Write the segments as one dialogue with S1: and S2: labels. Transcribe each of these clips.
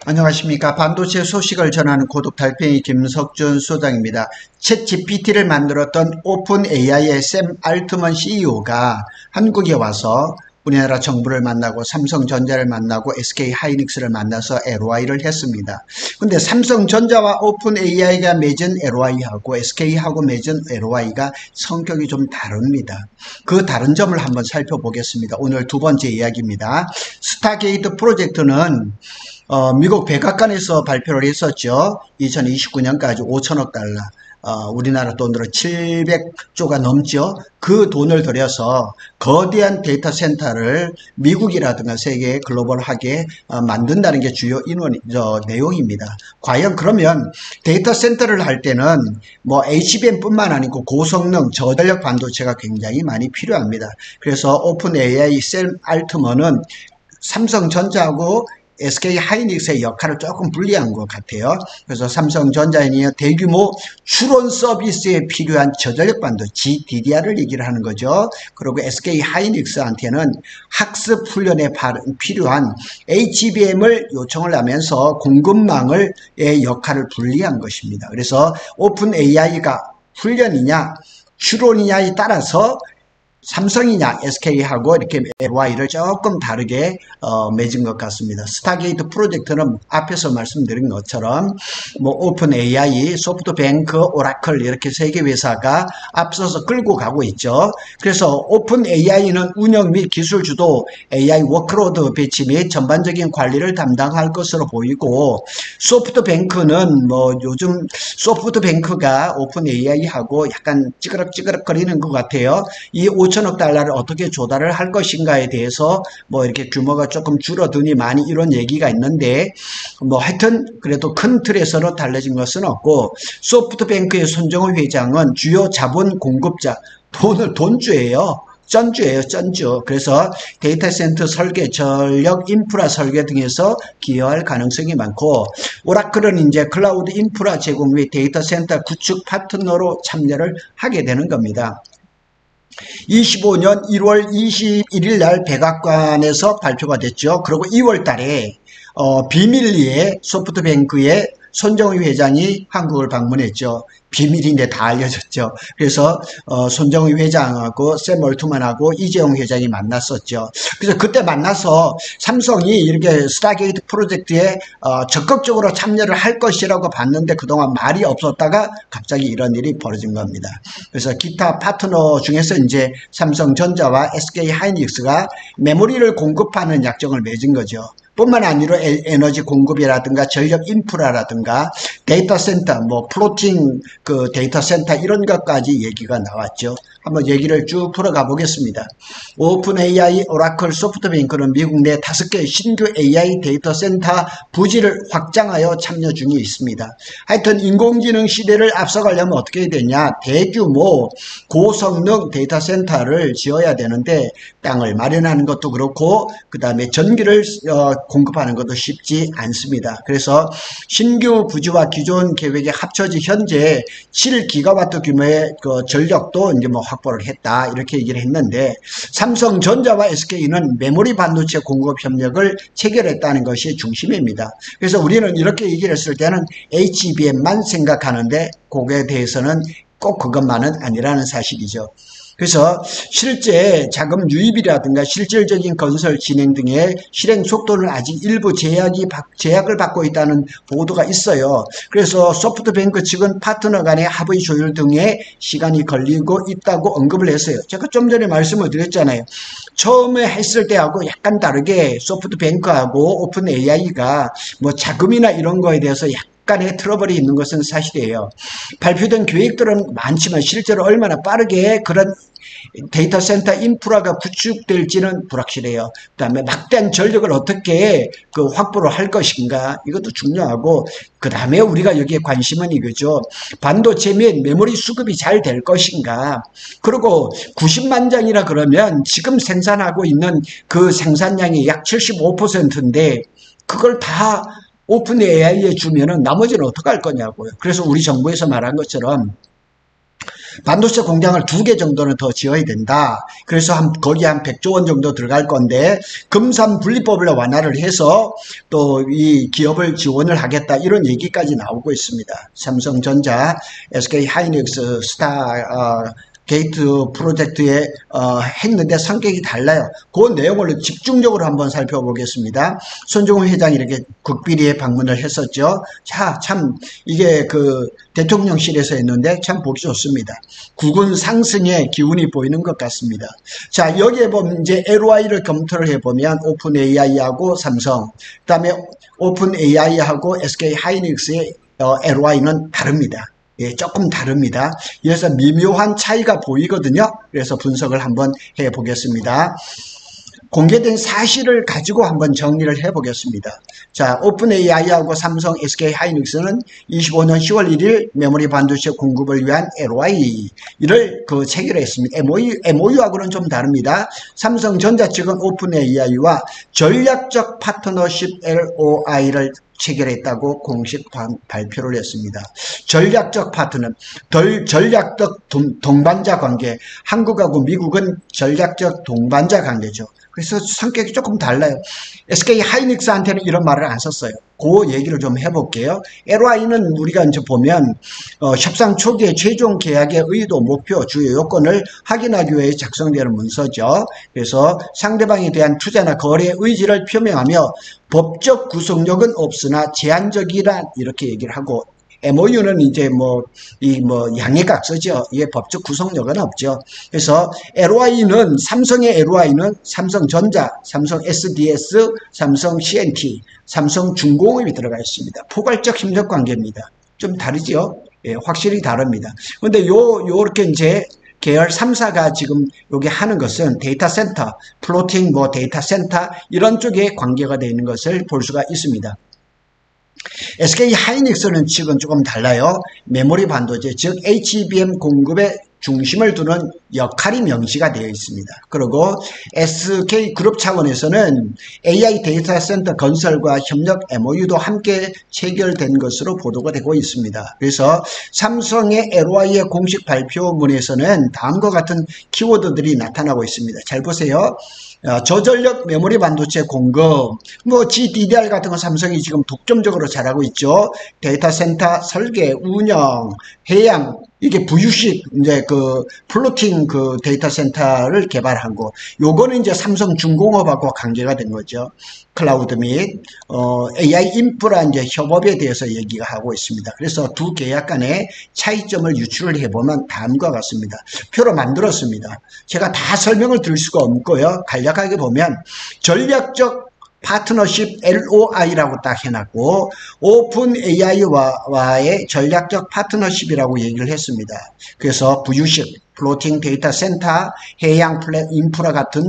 S1: 안녕하십니까. 반도체 소식을 전하는 고독 달팽이 김석준 소장입니다. 챗 GPT를 만들었던 오픈 AI의 샘 알트먼 CEO가 한국에 와서 우리나라 정부를 만나고 삼성전자를 만나고 SK 하이닉스를 만나서 LOI를 했습니다. 근데 삼성전자와 오픈 AI가 맺은 LOI하고 SK하고 맺은 LOI가 성격이 좀 다릅니다. 그 다른 점을 한번 살펴보겠습니다. 오늘 두 번째 이야기입니다. 스타게이트 프로젝트는 미국 백악관에서 발표를 했었죠. 2029년까지 5천억 달러, 우리나라 돈으로 700조가 넘죠. 그 돈을 들여서 거대한 데이터 센터를 미국이라든가 세계 글로벌하게 만든다는 게 주요 내용입니다. 과연 그러면 데이터 센터를 할 때는 뭐 HBM뿐만 아니고 고성능 저전력 반도체가 굉장히 많이 필요합니다. 그래서 오픈 AI 샘 알트먼은 삼성전자하고 SK 하이닉스의 역할을 조금 분리한 것 같아요. 그래서 삼성전자는 대규모 추론 서비스에 필요한 저전력 반도체 GDDR을 얘기를 하는 거죠. 그리고 SK 하이닉스한테는 학습 훈련에 필요한 HBM을 요청을 하면서 공급망의 역할을 분리한 것입니다. 그래서 오픈 AI가 훈련이냐 추론이냐에 따라서 삼성이냐 SK하고 이렇게 LOI를 조금 다르게 맺은 것 같습니다. 스타게이트 프로젝트는 앞에서 말씀드린 것처럼 뭐 오픈 AI, 소프트뱅크, 오라클 이렇게 세 개 회사가 앞서서 끌고 가고 있죠. 그래서 오픈 AI는 운영 및 기술 주도 AI 워크로드 배치 및 전반적인 관리를 담당할 것으로 보이고, 소프트뱅크는 뭐 요즘 소프트뱅크가 오픈 AI하고 약간 찌그럭찌그럭거리는 것 같아요. 이 5천억 달러를 어떻게 조달을 할 것인가에 대해서 뭐 이렇게 규모가 조금 줄어드니 많이 이런 얘기가 있는데, 뭐 하여튼 그래도 큰 틀에서는 달라진 것은 없고, 소프트뱅크의 손정우 회장은 주요 자본 공급자, 돈주예요. 쩐주예요, 쩐주. 그래서 데이터 센터 설계, 전력 인프라 설계 등에서 기여할 가능성이 많고, 오라클은 이제 클라우드 인프라 제공 및 데이터 센터 구축 파트너로 참여를 하게 되는 겁니다. 25년 1월 21일 날 백악관에서 발표가 됐죠. 그리고 2월 달에 비밀리에 소프트뱅크의 손정우 회장이 한국을 방문했죠. 비밀인데 다 알려졌죠. 그래서 손정우 회장하고 샘 얼트먼하고 이재용 회장이 만났었죠. 그래서 그때 만나서 삼성이 이렇게 스타게이트 프로젝트에 적극적으로 참여를 할 것이라고 봤는데 그동안 말이 없었다가 갑자기 이런 일이 벌어진 겁니다. 그래서 기타 파트너 중에서 이제 삼성전자와 SK 하이닉스가 메모리를 공급하는 약정을 맺은 거죠. 뿐만 아니라 에너지 공급이라든가 전력 인프라라든가 데이터 센터, 뭐 플로팅 그 데이터 센터 이런 것까지 얘기가 나왔죠. 한번 얘기를 쭉 풀어가 보겠습니다. 오픈 AI, 오라클, 소프트뱅크는 미국 내 5개의 신규 AI 데이터 센터 부지를 확장하여 참여 중에 있습니다. 하여튼 인공지능 시대를 앞서가려면 어떻게 해야 되냐, 대규모 고성능 데이터 센터를 지어야 되는데 땅을 마련하는 것도 그렇고 그 다음에 전기를 공급하는 것도 쉽지 않습니다. 그래서 신규 부지와 기존 계획에 합쳐진 현재 7기가와트 규모의 그 전력도 이제 뭐 확보를 했다 이렇게 얘기를 했는데, 삼성전자와 SK는 메모리 반도체 공급 협력을 체결했다는 것이 중심입니다. 그래서 우리는 이렇게 얘기를 했을 때는 HBM만 생각하는데 그거에 대해서는 꼭 그것만은 아니라는 사실이죠. 그래서 실제 자금 유입이라든가 실질적인 건설 진행 등의 실행 속도는 아직 일부 제약을 받고 있다는 보도가 있어요. 그래서 소프트뱅크 측은 파트너 간의 합의 조율 등의 시간이 걸리고 있다고 언급을 했어요. 제가 좀 전에 말씀을 드렸잖아요. 처음에 했을 때하고 약간 다르게 소프트뱅크하고 오픈 AI가 뭐 자금이나 이런 거에 대해서 약간의 트러블이 있는 것은 사실이에요. 발표된 계획들은 많지만 실제로 얼마나 빠르게 그런 데이터 센터 인프라가 구축될지는 불확실해요. 그 다음에 막대한 전력을 어떻게 확보를 할 것인가, 이것도 중요하고, 그 다음에 우리가 여기에 관심은 이거죠. 반도체 및 메모리 수급이 잘 될 것인가. 그리고 90만 장이라 그러면 지금 생산하고 있는 그 생산량이 약 75%인데 그걸 다 오픈 AI에 주면은 나머지는 어떻게 할 거냐고요. 그래서 우리 정부에서 말한 것처럼 반도체 공장을 2개 정도는 더 지어야 된다. 그래서 거기 한 100조 원 정도 들어갈 건데 금산 분리법을 완화를 해서 또 이 기업을 지원을 하겠다 이런 얘기까지 나오고 있습니다. 삼성전자, SK하이닉스, 게이트 프로젝트에 했는데 성격이 달라요. 그 내용을 집중적으로 한번 살펴보겠습니다. 손정우 회장이 이렇게 국비리에 방문을 했었죠. 자, 참 이게 그 대통령실에서 했는데 참 보기 좋습니다. 국운 상승의 기운이 보이는 것 같습니다. 자, 여기에 보면 이제 LOI를 검토를 해보면 오픈 AI하고 삼성, 그다음에 오픈 AI하고 SK 하이닉스의 LOI는 다릅니다. 예, 조금 다릅니다. 그래서 미묘한 차이가 보이거든요. 그래서 분석을 한번 해보겠습니다. 공개된 사실을 가지고 한번 정리를 해보겠습니다. 자, 오픈 AI하고 삼성 SK 하이닉스는 25년 10월 1일 메모리 반도체 공급을 위한 LOI를 체결했습니다. MOU하고는 좀 다릅니다. 삼성전자 측은 오픈 AI와 전략적 파트너십 LOI를 체결했다고 공식 발표를 했습니다. 전략적 파트너, 전략적 동반자 관계, 한국하고 미국은 전략적 동반자 관계죠. 그래서 성격이 조금 달라요. SK 하이닉스한테는 이런 말을 안 썼어요. 그 얘기를 좀 해볼게요. LOI는 우리가 이제 보면 협상 초기에 최종 계약의 의도, 목표, 주요 요건을 확인하기 위해 작성되는 문서죠. 그래서 상대방에 대한 투자나 거래 의지를 표명하며 법적 구속력은 없으나 제한적이란 이렇게 얘기를 하고, MOU는 이제 양해각서죠. 이게 법적 구속력은 없죠. 그래서 LOI는, 삼성의 LOI는 삼성전자, 삼성 SDS, 삼성 CNT, 삼성중공업이 들어가 있습니다. 포괄적 협력 관계입니다. 좀 다르죠? 예, 확실히 다릅니다. 근데 요렇게 이제 계열 3사가 지금 여기 하는 것은 데이터 센터, 플로팅 데이터 센터 이런 쪽에 관계가 되어 있는 것을 볼 수가 있습니다. SK 하이닉스는 측은 조금 달라요. 메모리 반도체, 즉 HBM 공급에 중심을 두는 역할이 명시가 되어 있습니다. 그리고 SK 그룹 차원에서는 AI 데이터 센터 건설과 협력 MOU도 함께 체결된 것으로 보도가 되고 있습니다. 그래서 삼성의 LOI의 공식 발표문에서는 다음과 같은 키워드들이 나타나고 있습니다. 잘 보세요. 저전력 메모리 반도체 공급, GDDR 같은 거 삼성이 지금 독점적으로 잘하고 있죠. 데이터 센터 설계, 운영, 해양, 이게 부유식 이제 플로팅 데이터 센터를 개발하고, 요거는 이제 삼성중공업하고 관계가 된 거죠. 클라우드 및 AI 인프라 이제 협업에 대해서 얘기가 하고 있습니다. 그래서 두 계약 간의 차이점을 유출을 해보면 다음과 같습니다. 표로 만들었습니다. 제가 다 설명을 드릴 수가 없고요. 간략하게 보면 전략적 파트너십 LOI라고 딱 해놨고, 오픈 AI와의 전략적 파트너십이라고 얘기를 했습니다. 그래서 부유식, 플로팅 데이터 센터, 해양 인프라 같은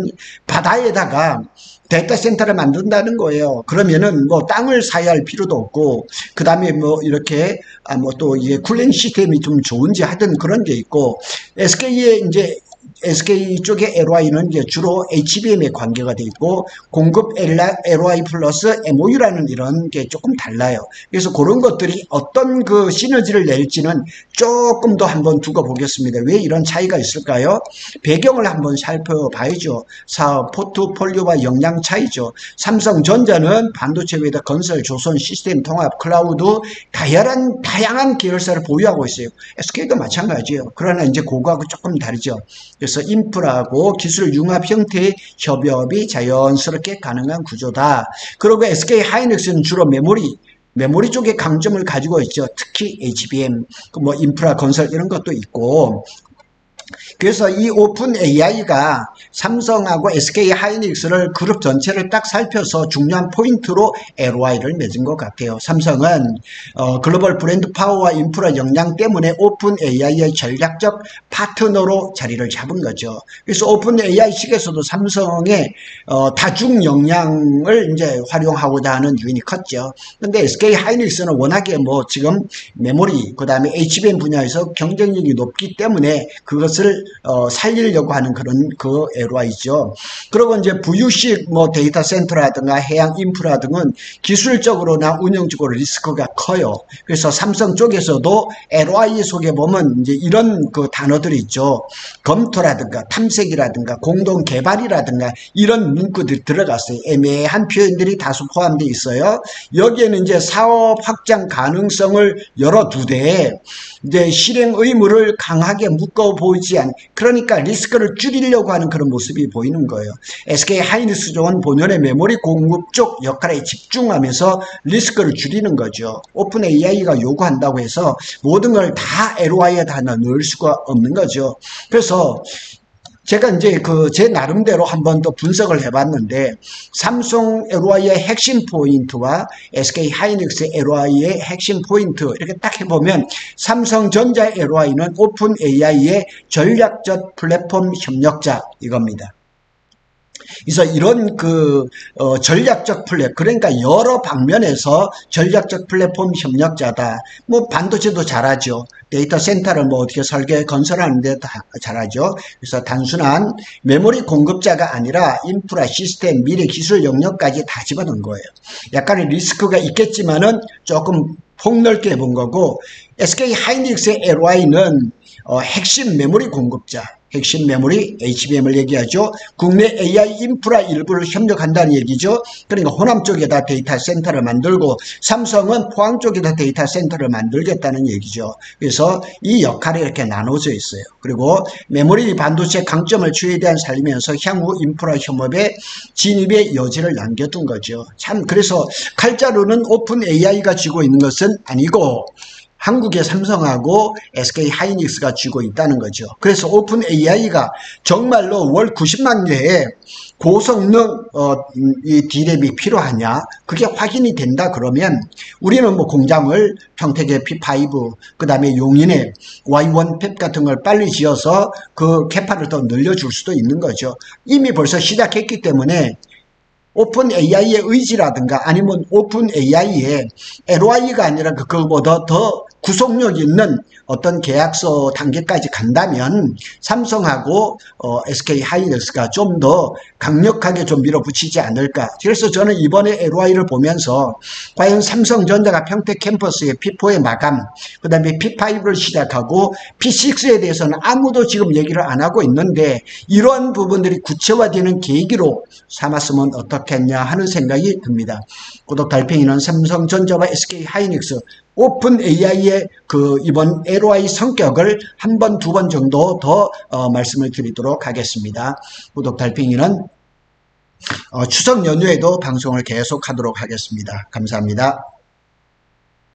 S1: 바다에다가 데이터 센터를 만든다는 거예요. 그러면은 땅을 사야 할 필요도 없고, 그 다음에 이렇게 또 이게 쿨링 시스템이 좀 좋은지 하든 그런 게 있고, SK 쪽의 LOI는 이제 주로 HBM에 관계가 돼 있고, 공급 LOI 플러스 MOU라는 이런 게 조금 달라요. 그래서 그런 것들이 어떤 시너지를 낼지는 조금 더 한번 두고 보겠습니다. 왜 이런 차이가 있을까요? 배경을 한번 살펴봐야죠. 사업 포트폴리오와 역량 차이죠. 삼성전자는 반도체 외다 건설, 조선, 시스템, 통합, 클라우드 다양한 계열사를 보유하고 있어요. SK도 마찬가지예요. 그러나 이제 그거하고 조금 다르죠. 그래서 인프라하고 기술 융합 형태의 협업이 자연스럽게 가능한 구조다. 그리고 SK 하이닉스는 주로 메모리 쪽에 강점을 가지고 있죠. 특히 HBM, 인프라 건설 이런 것도 있고, 그래서 이 오픈 AI가 삼성하고 SK 하이닉스를 그룹 전체를 딱 살펴서 중요한 포인트로 LOI를 맺은 것 같아요. 삼성은 글로벌 브랜드 파워와 인프라 역량 때문에 오픈 AI의 전략적 파트너로 자리를 잡은 거죠. 그래서 오픈 AI 측에서도 삼성의 다중 역량을 이제 활용하고자 하는 유인이 컸죠. 근데 SK 하이닉스는 워낙에 지금 메모리, 그 다음에 HBM 분야에서 경쟁력이 높기 때문에 그것을 것을 살리려고 하는 그런 그 LY죠. 그리고 이제 부유식 뭐 데이터 센터라든가 해양 인프라 등은 기술적으로나 운영적으로 리스크가 커요. 그래서 삼성 쪽에서도 LY 속에 보면 이제 이런 그 단어들이 있죠. 검토라든가 탐색이라든가 공동 개발이라든가 이런 문구들이 들어갔어요. 애매한 표현들이 다소 포함되어 있어요. 여기에는 이제 사업 확장 가능성을 열어두되 이제 실행 의무를 강하게 묶어 보이지 않, 그러니까 리스크를 줄이려고 하는 그런 모습이 보이는 거예요. SK 하이닉스족은 본연의 메모리 공급 쪽 역할에 집중하면서 리스크를 줄이는 거죠. 오픈 AI가 요구한다고 해서 모든 걸 다 LY에다 넣을 수가 없는 거죠. 그래서 제가 이제 제 나름대로 한번 더 분석을 해봤는데, 삼성 LY의 핵심 포인트와 SK 하이닉스 LY의 핵심 포인트, 이렇게 딱 해보면, 삼성전자 LY는 오픈 AI의 전략적 플랫폼 협력자, 이겁니다. 그래서 이런 전략적 플랫폼, 그러니까 여러 방면에서 전략적 플랫폼 협력자다. 뭐 반도체도 잘하죠. 데이터 센터를 뭐 어떻게 설계 건설하는데 다 잘하죠. 그래서 단순한 메모리 공급자가 아니라 인프라 시스템 미래 기술 영역까지 다 집어넣은 거예요. 약간의 리스크가 있겠지만은 조금 폭넓게 해본 거고, SK 하이닉스의 LY는 핵심 메모리 공급자, 핵심 메모리 HBM을 얘기하죠. 국내 AI 인프라 일부를 협력한다는 얘기죠. 그러니까 호남 쪽에다 데이터 센터를 만들고 삼성은 포항 쪽에다 데이터 센터를 만들겠다는 얘기죠. 그래서 이 역할이 이렇게 나눠져 있어요. 그리고 메모리 반도체 강점을 최대한 살리면서 향후 인프라 협업에 진입의 여지를 남겨둔 거죠. 참, 그래서 칼자루는 오픈 AI가 쥐고 있는 것은 아니고 한국의 삼성하고 SK 하이닉스가 쥐고 있다는 거죠. 그래서 오픈 AI가 정말로 월 90만 개의 고성능 이 D램이 필요하냐, 그게 확인이 된다 그러면 우리는 뭐 공장을 평택의 P5 그 다음에 용인의 Y1 팹 같은 걸 빨리 지어서 그 캐파를 더 늘려줄 수도 있는 거죠. 이미 벌써 시작했기 때문에 오픈 AI의 의지라든가 아니면 오픈 AI의 LY가 아니라 그거보다 더 구속력 있는 어떤 계약서 단계까지 간다면 삼성하고 SK 하이닉스가 좀 더 강력하게 좀 밀어붙이지 않을까. 그래서 저는 이번에 LY를 보면서 과연 삼성전자가 평택 캠퍼스의 P4의 마감, 그 다음에 P5를 시작하고 P6에 대해서는 아무도 지금 얘기를 안 하고 있는데 이러한 부분들이 구체화되는 계기로 삼았으면 어떻겠냐 하는 생각이 듭니다. 구독 달팽이는 삼성전자와 SK 하이닉스 오픈 AI의 이번 LY 성격을 한 번, 두 번 정도 더 말씀을 드리도록 하겠습니다. 구독 달팽이는 추석 연휴에도 방송을 계속하도록 하겠습니다. 감사합니다.